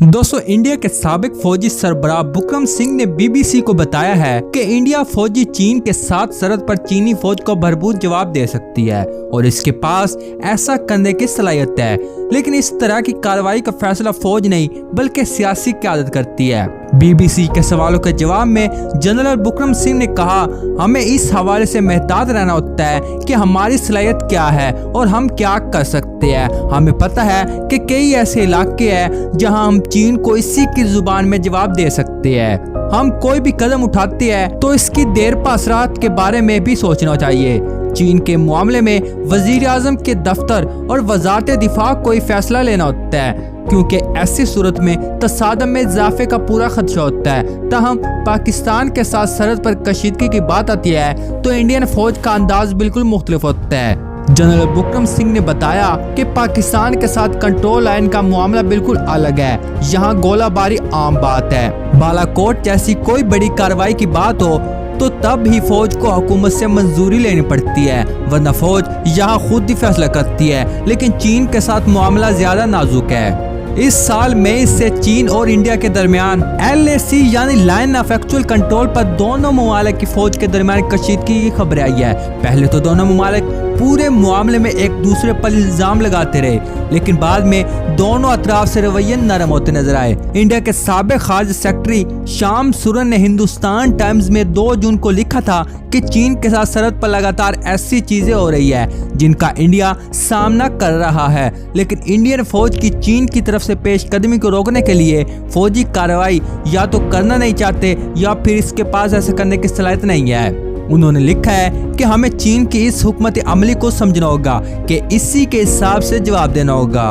दोस्तों, इंडिया के साबिक फौजी सरबराह बुकरम सिंह ने बीबीसी को बताया है कि इंडिया फौजी चीन के साथ सरहद पर चीनी फौज को भरपूर जवाब दे सकती है और इसके पास ऐसा करने की सलाहियत है। लेकिन इस तरह की कार्रवाई का फैसला फौज नहीं बल्कि सियासी क़यादत करती है। बीबीसी के सवालों के जवाब में जनरल बुकरम सिंह ने कहा, हमें इस हवाले से महतात रहना होता है कि हमारी सलाहियत क्या है और हम क्या कर सकते हैं। हमें पता है कि कई ऐसे इलाके हैं जहां हम चीन को इसी की जुबान में जवाब दे सकते हैं। हम कोई भी कदम उठाते हैं तो इसकी देर पा असरात के बारे में भी सोचना चाहिए। चीन के मामले में वजीर आजम के दफ्तर और वजारत दिफा को ही फैसला लेना होता है, क्योंकि ऐसी सूरत में तसादम में इजाफे का पूरा खदशा होता है। तहम पाकिस्तान के साथ सरहद पर कशीदगी की बात आती है तो इंडियन फौज का अंदाज बिल्कुल मुख्तलिफ होता है। जनरल बुकरम सिंह ने बताया कि पाकिस्तान के साथ कंट्रोल लाइन का मामला बिल्कुल अलग है। यहाँ गोलाबारी आम बात है। बालाकोट जैसी कोई बड़ी कार्रवाई की बात हो तो तब ही फौज को हुकूमत से मंजूरी लेनी पड़ती है, वरना फौज यहाँ खुद ही फैसला करती है। लेकिन चीन के साथ मामला ज्यादा नाजुक है। इस साल मई से चीन और इंडिया के दरमियान LAC यानी लाइन ऑफ एक्चुअल कंट्रोल पर दोनों ममालिक की फौज के दरमियान कशीदगी की खबर आई है। पहले तो दोनों ममालिक पूरे मामले में एक दूसरे पर इल्जाम लगाते रहे, लेकिन बाद में दोनों अतराफ से रवैये नरम होते नजर आए। इंडिया के साबिक खारजा सेक्रेटरी शाम सुरन ने हिंदुस्तान टाइम्स में 2 जून को लिखा था कि चीन के साथ सरहद पर लगातार ऐसी चीजें हो रही है जिनका इंडिया सामना कर रहा है, लेकिन इंडियन फौज की चीन की तरफ से पेशकदमी को रोकने के लिए फौजी कार्रवाई या तो करना नहीं चाहते या फिर इसके पास ऐसा करने की सलाहियत नहीं है। उन्होंने लिखा है कि हमें चीन की इस हुकूमत अमली को समझना होगा कि इसी के हिसाब से जवाब देना होगा।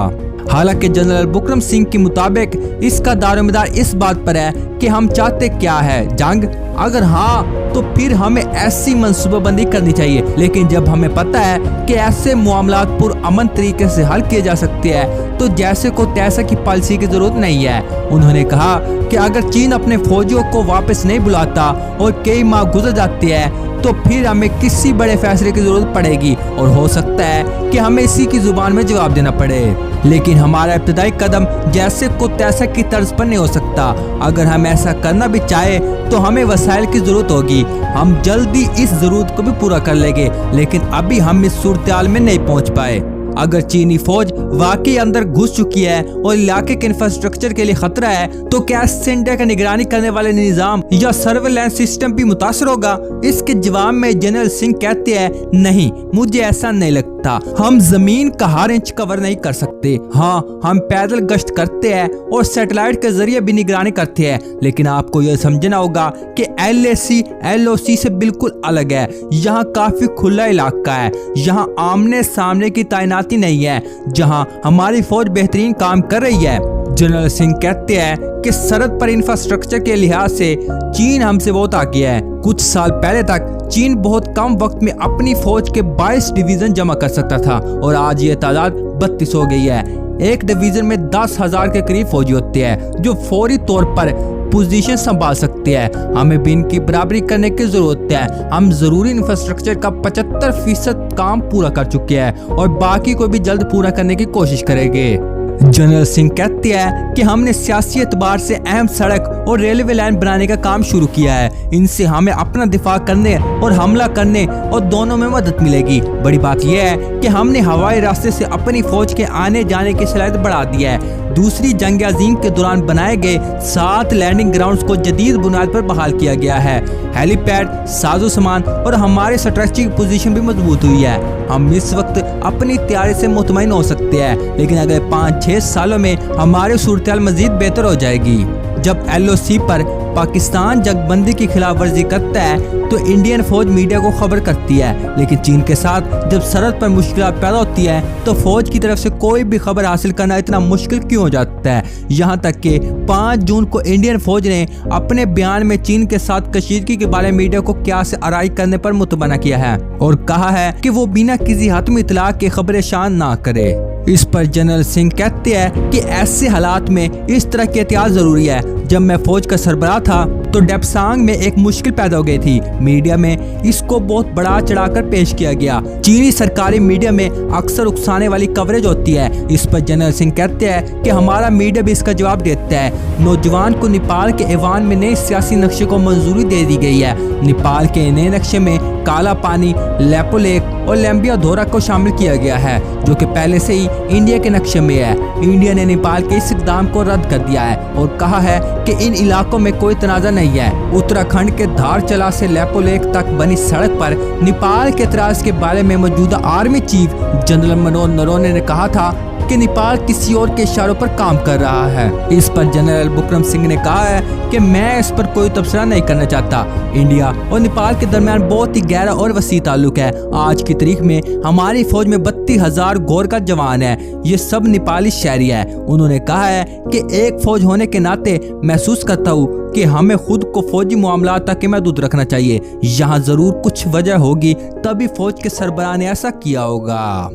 हालांकि जनरल बुकरम सिंह के मुताबिक इसका दारोमदार इस बात पर है कि हम चाहते क्या है, जंग? अगर हाँ तो फिर हमें ऐसी मंसूबाबंदी करनी चाहिए, लेकिन जब हमें पता है कि ऐसे मामलात पुरअमन तरीके से हल किए जा सकते हैं तो जैसे को तैसा की पॉलिसी की जरूरत नहीं है। उन्होंने कहा कि अगर चीन अपने फौजियों को वापस नहीं बुलाता और कई माह गुजर जाते हैं तो फिर हमें किसी बड़े फैसले की जरूरत पड़ेगी और हो सकता है कि हमें इसी की जुबान में जवाब देना पड़े। लेकिन हमारा इब्तदाई कदम जैसे को तैसा की तर्ज पर नहीं हो सकता। अगर हम ऐसा करना भी चाहे तो हमें वसाइल की जरूरत होगी। हम जल्दी इस जरूरत को भी पूरा कर लेंगे, लेकिन अभी हम इस सूरत में नहीं पहुंच पाए। अगर चीनी फौज वाकई अंदर घुस चुकी है और इलाके के इंफ्रास्ट्रक्चर के लिए खतरा है तो क्या इंडिया का निगरानी करने वाले निजाम या सर्वेलेंस सिस्टम भी मुतासर होगा? इसके जवाब में जनरल सिंह कहते हैं, नहीं, मुझे ऐसा नहीं लगता। हम जमीन का हर इंच कवर नहीं कर सकते। हाँ, हम पैदल गश्त करते हैं और सैटेलाइट के जरिए भी निगरानी करते हैं, लेकिन आपको यह समझना होगा कि LAC LOC से बिल्कुल अलग है। यहाँ काफी खुला इलाका है। यहाँ आमने सामने की तैनाती नहीं है, जहां हमारी फौज बेहतरीन काम कर रही है। जनरल सिंह कहते हैं कि सरहद पर इंफ्रास्ट्रक्चर के लिहाज से चीन हमसे बहुत आगे है। कुछ साल पहले तक चीन बहुत कम वक्त में अपनी फौज के 22 डिवीजन जमा कर सकता था और आज ये तादाद 32 हो गई है। एक डिवीजन में 10,000 के करीब फौजी होते हैं जो फौरी तौर पर पोजीशन संभाल सकते हैं। हमें भी इनकी बराबरी करने की जरूरत है। हम जरूरी इंफ्रास्ट्रक्चर का 75% काम पूरा कर चुके हैं और बाकी को भी जल्द पूरा करने की कोशिश करेंगे। जनरल सिंह कहते हैं कि हमने सियासी एतबार से अहम सड़क और रेलवे लाइन बनाने का काम शुरू किया है। इनसे हमें अपना दिफा करने और हमला करने और दोनों में मदद मिलेगी। बड़ी बात यह है कि हमने हवाई रास्ते से अपनी फौज के आने जाने की सलाहियत बढ़ा दी है। दूसरी जंग अजीम के दौरान बनाए गए 7 लैंडिंग ग्राउंड्स को जदीद बुनियाद पर बहाल किया गया है। हेलीपैड, साजो सामान और हमारी स्ट्रेटेजिक पोजीशन भी मजबूत हुई है। हम इस वक्त अपनी तैयारी से मुतमईन हो सकते हैं, लेकिन अगले 5-6 सालों में हमारी सूरत मजीद बेहतर हो जाएगी। जब LOC पर पाकिस्तान जंगबंदी की खिलाफ वर्जी करता है तो इंडियन फौज मीडिया को खबर करती है, लेकिन चीन के साथ जब सरहद पर मुश्किल पैदा होती है तो फौज की तरफ से कोई भी खबर हासिल करना इतना मुश्किल क्यों हो जाता है? यहाँ तक कि 5 जून को इंडियन फौज ने अपने बयान में चीन के साथ कशीदगी के बारे में मीडिया को क्या से आराई करने पर मुतमना किया है और कहा है कि वो बिना किसी हतमी इतला के खबरें शान ना करे। इस पर जनरल सिंह कहते हैं कि ऐसे हालात में इस तरह की एहतियात जरूरी है। जब मैं फौज का सरबराह था तो डेप्सांग में एक मुश्किल पैदा हो गई थी। मीडिया में इसको बहुत बड़ा चढ़ाकर पेश किया गया। चीनी सरकारी मीडिया में अक्सर उकसाने वाली कवरेज होती है। इस पर जनरल सिंह कहते हैं कि हमारा मीडिया भी इसका जवाब देता है। नौजवान को नेपाल के ईवान में नए सियासी नक्शे को मंजूरी दे दी गई है। नेपाल के नए नक्शे में काला पानी, लेपो लेक और लैम्बिया धोरा को शामिल किया गया है, जो कि पहले से ही इंडिया के नक्शे में है। इंडिया ने नेपाल के इस इक़दाम को रद्द कर दिया है और कहा है कि इन इलाकों में कोई तनाज़ा नहीं है। उत्तराखंड के धारचला से लेपो लेक तक बनी सड़क पर नेपाल के एतराज़ के बारे में मौजूदा army chief general Manoj Naravane ने कहा था कि नेपाल किसी और के इशारों पर काम कर रहा है। इस पर जनरल बुकरम सिंह ने कहा है कि मैं इस पर कोई तबसरा नहीं करना चाहता। इंडिया और नेपाल के दरमियान बहुत ही गहरा और वसी ताल्लुक है। आज की तारीख में हमारी फौज में 32,000 गोरखा जवान है। ये सब नेपाली शहरी है। उन्होंने कहा है कि एक फौज होने के नाते महसूस करता हूँ कि हमें खुद को फौजी मामला तक महदूद रखना चाहिए। यहाँ जरूर कुछ वजह होगी, तभी फौज के सरबराह ने ऐसा किया होगा।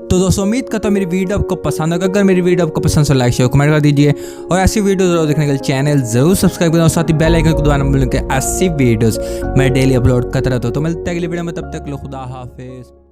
तो दोस्तों उम्मीद करता हूँ मेरी वीडियो आपको पसंद होगा। अगर मेरी वीडियो आपको पसंद तो लाइक शेयर कमेंट कर दीजिए और ऐसी वीडियो जरूर देखने के लिए चैनल जरूर सब्सक्राइब करें और साथ ही बेल आइकन को दबाना मत भूलें कि ऐसी वीडियोस मैं डेली अपलोड करता रहता हूँ। तो मिलते हैं अगली वीडियो में, तब तक लो खुदा हाफिज।